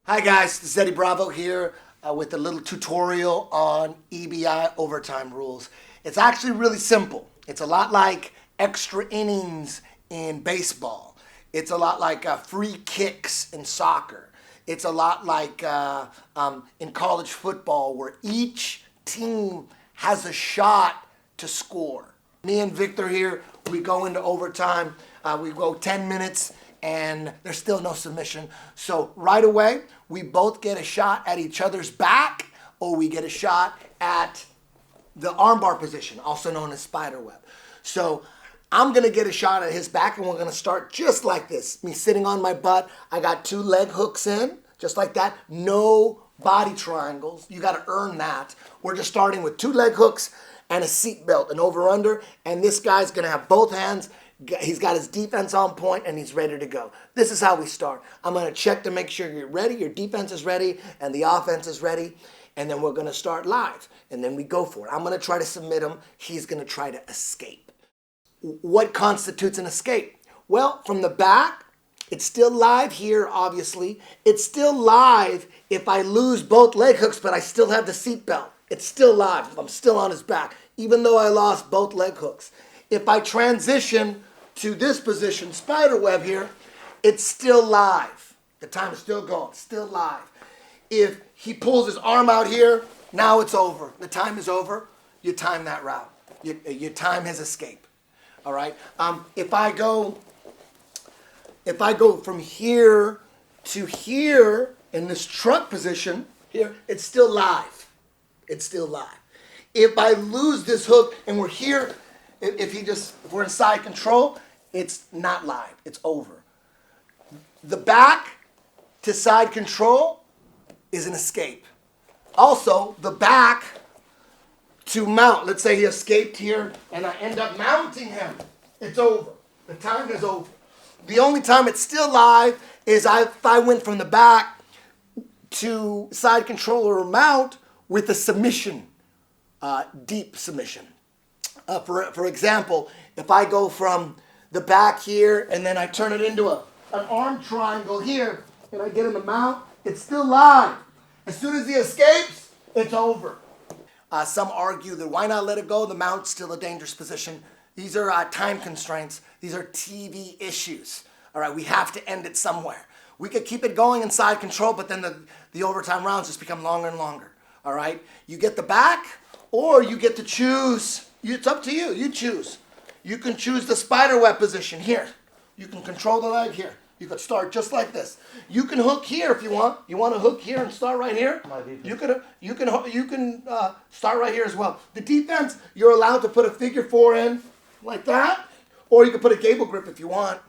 Hi guys, this is Eddie Bravo here with a little tutorial on Ebi Overtime Rules. It's actually really simple. It's a lot like extra innings in baseball. It's a lot like free kicks in soccer. It's a lot like in college football where each team has a shot to score. Me and Victor here, we go into overtime. We go 10 minutes and there's still no submission. So right away, we both get a shot at each other's back, or we get a shot at the armbar position, also known as spider web. So I'm gonna get a shot at his back, and we're gonna start just like this. Me sitting on my butt, I got 2 leg hooks in, just like that. No body triangles, you gotta earn that. We're just starting with 2 leg hooks and a seat belt, an over-under, and this guy's gonna have both hands. He's got his defense on point and he's ready to go. This is how we start. I'm going to check to make sure you're ready, your defense is ready, and the offense is ready. And then we're going to start live. And then we go for it. I'm going to try to submit him. He's going to try to escape. What constitutes an escape? Well, from the back, it's still live here, obviously. It's still live if I lose both leg hooks, but I still have the seat belt. It's still live. I'm still on his back, even though I lost both leg hooks. If I transition to this position, spider web here, it's still live. The time is still going, still live. If he pulls his arm out here, now it's over. The time is over. You time that route. You time his escape. All right. If I go from here to here in this truck position here, it's still live. It's still live. If I lose this hook and we're here, if we're in side control, it's not live. It's over. The back to side control is an escape. Also, the back to mount. Let's say he escaped here and I end up mounting him. It's over. The time is over. The only time it's still live is if I went from the back to side control or mount with a submission, deep submission. For example, if I go from the back here and then I turn it into an arm triangle here and I get him to mount, it's still live. As soon as he escapes, it's over. Some argue that why not let it go? The mount's still a dangerous position. These are time constraints. These are TV issues. All right, we have to end it somewhere. We could keep it going in side control, but then the overtime rounds just become longer and longer. All right, you get the back or you get to choose. It's up to you. You choose. You can choose the spider web position here. You can control the leg here. You could start just like this. You can hook here if you want. You want to hook here and start right here? You can start right here as well. The defense, you're allowed to put a figure 4 in like that, or you can put a gable grip if you want.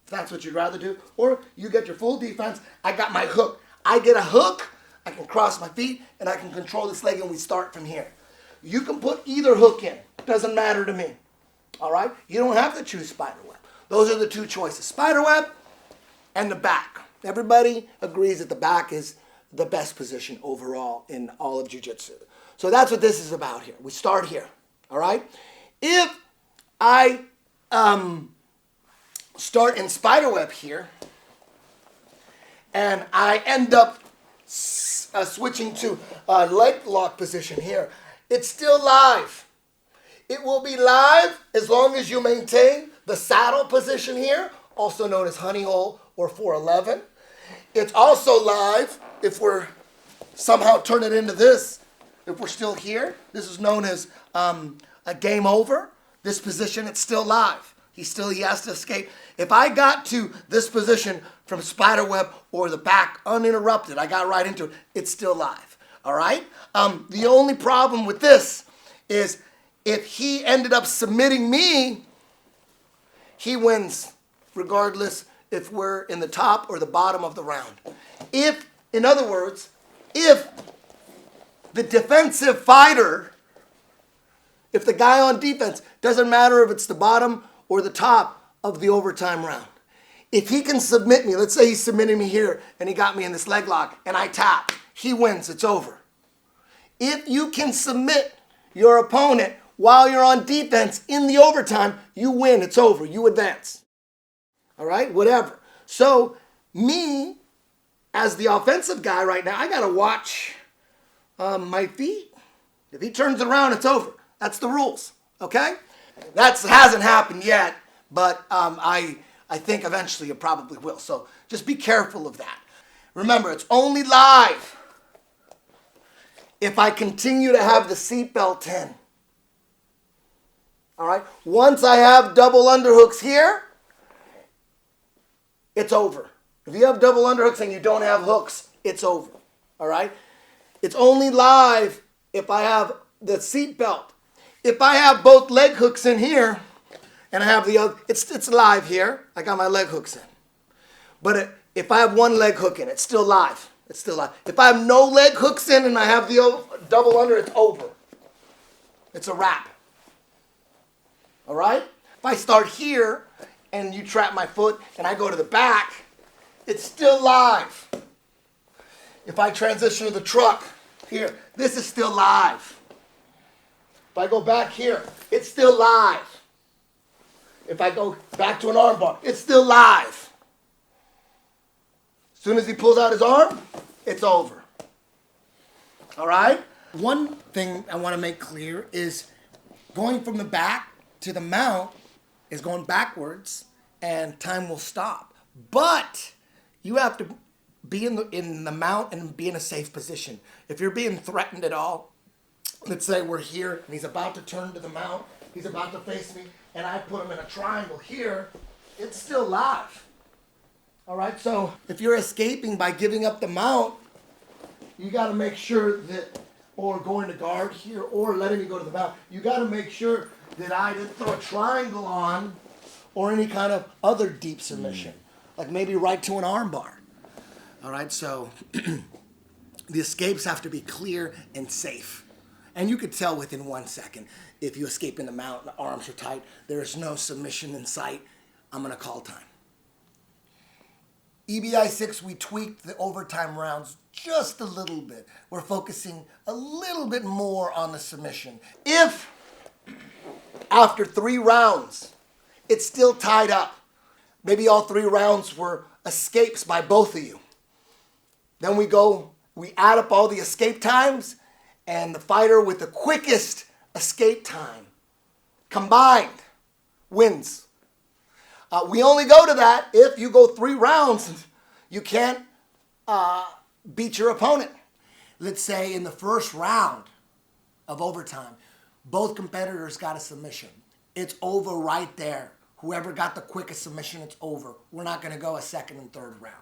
If that's what you'd rather do. Or you get your full defense. I got my hook. I get a hook. I can cross my feet and I can control this leg and we start from here. You can put either hook in. Doesn't matter to me. All right? You don't have to choose spider web. Those are the 2 choices. Spider web and the back. Everybody agrees that the back is the best position overall in all of jiu-jitsu. So that's what this is about here. We start here. All right? If I start in spider web here and I end up switching to a leg lock position here, it's still live. It will be live as long as you maintain the saddle position here, also known as honey hole or 411. It's also live if we're somehow turn it into this. If we're still here, this is known as a game over. This position, it's still live. He has to escape. If I got to this position from spider web or the back uninterrupted, I got right into it, it's still live. All right? The only problem with this is if he ended up submitting me, he wins regardless if we're in the top or the bottom of the round. If, in other words, if the defensive fighter, if the guy on defense, doesn't matter if it's the bottom or the top of the overtime round, if he can submit me, let's say he's submitting me here and he got me in this leg lock and I tap, he wins, it's over. If you can submit your opponent while you're on defense in the overtime, you win, it's over, you advance. All right, whatever. So me as the offensive guy right now, I got to watch my feet. If he turns it around, it's over. That's the rules, okay? That hasn't happened yet, but I think eventually it probably will. So just be careful of that. Remember, it's only live if I continue to have the seatbelt in. All right? Once I have double underhooks here, it's over. If you have double underhooks and you don't have hooks, it's over. All right? It's only live if I have the seatbelt. If I have both leg hooks in here and I have the other, it's live here. I got my leg hooks in. But if I have one leg hook in, it's still live. It's still live. If I have no leg hooks in and I have the double under, it's over. It's a wrap. All right? If I start here and you trap my foot and I go to the back, it's still live. If I transition to the truck here, this is still live. If I go back here, it's still live. If I go back to an arm bar, it's still live. As soon as he pulls out his arm, it's over. All right? One thing I want to make clear is going from the back to the mount is going backwards and time will stop. But you have to be in the mount and be in a safe position. If you're being threatened at all, let's say we're here and he's about to turn to the mount, he's about to face me, and I put him in a triangle here, it's still live. All right, so if you're escaping by giving up the mount, you got to make sure that, or going to guard here, or letting me go to the mount, you got to make sure that I didn't throw a triangle on or any kind of other deep submission, like maybe right to an arm bar. All right, so the escapes have to be clear and safe. And you could tell within 1 second if you escape in the mount and the arms are tight, there's no submission in sight, I'm going to call time. EBI 6, we tweaked the overtime rounds just a little bit. We're focusing a little bit more on the submission. If after 3 rounds, it's still tied up, maybe all 3 rounds were escapes by both of you, then we add up all the escape times, and the fighter with the quickest escape time combined wins. We only go to that if you go 3 rounds, you can't beat your opponent. Let's say in the first round of overtime, both competitors got a submission. It's over right there. Whoever got the quickest submission, it's over. We're not going to go a second and third round.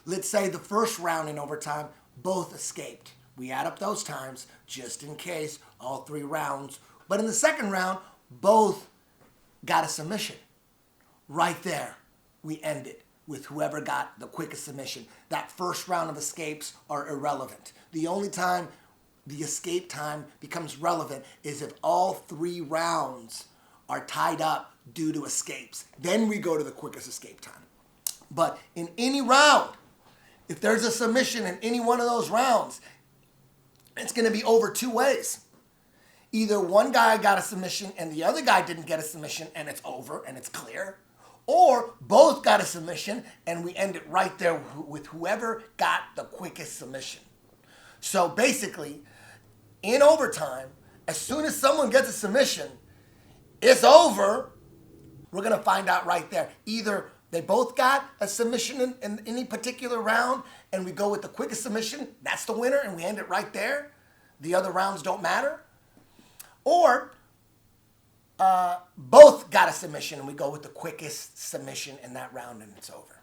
Let's say the first round in overtime, both escaped. We add up those times just in case, all 3 rounds. But in the second round, both got a submission. Right there, we end it with whoever got the quickest submission. That first round of escapes are irrelevant. The only time the escape time becomes relevant is if all 3 rounds are tied up due to escapes. Then we go to the quickest escape time. But in any round, if there's a submission in any one of those rounds, it's going to be over 2 ways. Either one guy got a submission and the other guy didn't get a submission and it's over and it's clear. Or both got a submission and we end it right there with whoever got the quickest submission. So basically, in overtime, as soon as someone gets a submission, it's over. We're going to find out right there. Either they both got a submission in any particular round and we go with the quickest submission, that's the winner, and we end it right there. The other rounds don't matter. Or both got a submission and we go with the quickest submission in that round and it's over.